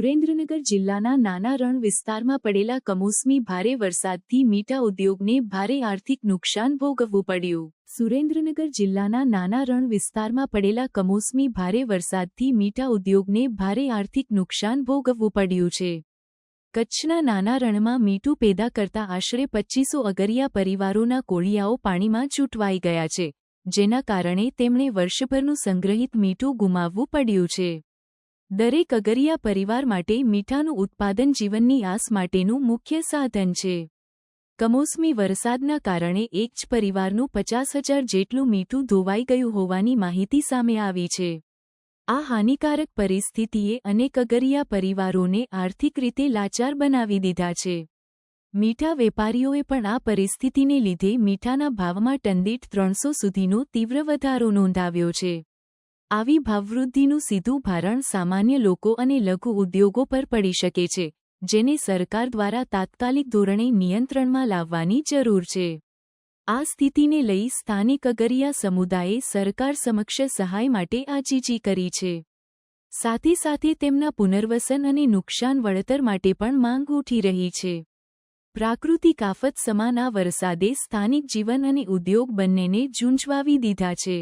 સુરેન્દ્રનગર જિલ્લાના નાના રણ વિસ્તારમાં પડેલા કમોસમી ભારે વરસાદથી મીઠા ઉદ્યોગને ભારે આર્થિક નુકસાન ભોગવવું પડ્યું. સુરેન્દ્રનગર જિલ્લાના નાના રણ વિસ્તારમાં પડેલા કમોસમી ભારે વરસાદથી મીઠા ઉદ્યોગને ભારે આર્થિક નુકસાન ભોગવવું પડ્યું છે. કચ્છના નાના રણમાં મીઠું પેદા કરતા આશરે 2500 અગરિયા પરિવારોના કોળિયાઓ પાણીમાં છૂટવાઈ ગયા છે, જેના કારણે તેમણે વર્ષભરનું સંગ્રહિત મીઠું ગુમાવવું પડ્યું છે. દરેક અગરિયા પરિવાર માટે મીઠાનું ઉત્પાદન જીવનની આસ માટેનું મુખ્ય સાધન છે. કમોસમી વરસાદના કારણે એક જ પરિવારનું 50,000 જેટલું મીઠું ધોવાઈ ગયું હોવાની માહિતી સામે આવી છે. આ હાનિકારક પરિસ્થિતિએ અનેક અગરિયા પરિવારોને આર્થિક રીતે લાચાર બનાવી દીધા છે. મીઠા વેપારીઓએ પણ આ પરિસ્થિતિને લીધે મીઠાના ભાવમાં ટનદીઠ 300 સુધીનો તીવ્ર વધારો નોંધાવ્યો છે. આવી ભાવવૃદ્ધિનું સીધું ભારણ સામાન્ય લોકો અને લઘુ ઉદ્યોગો પર પડી શકે છે, જેને સરકાર દ્વારા તાત્કાલિક ધોરણે નિયંત્રણમાં લાવવાની જરૂર છે. આ સ્થિતિને લઈ સ્થાનિક અગરિયા સમુદાયે સરકાર સમક્ષ સહાય માટે આજીજી કરી છે. સાથે સાથે તેમના પુનર્વસન અને નુકસાન વળતર માટે પણ માંગ ઉઠી રહી છે. પ્રાકૃતિક આફત સમાન આ વરસાદે સ્થાનિક જીવન અને ઉદ્યોગ બંનેને ઝૂંઝવાવી દીધા છે.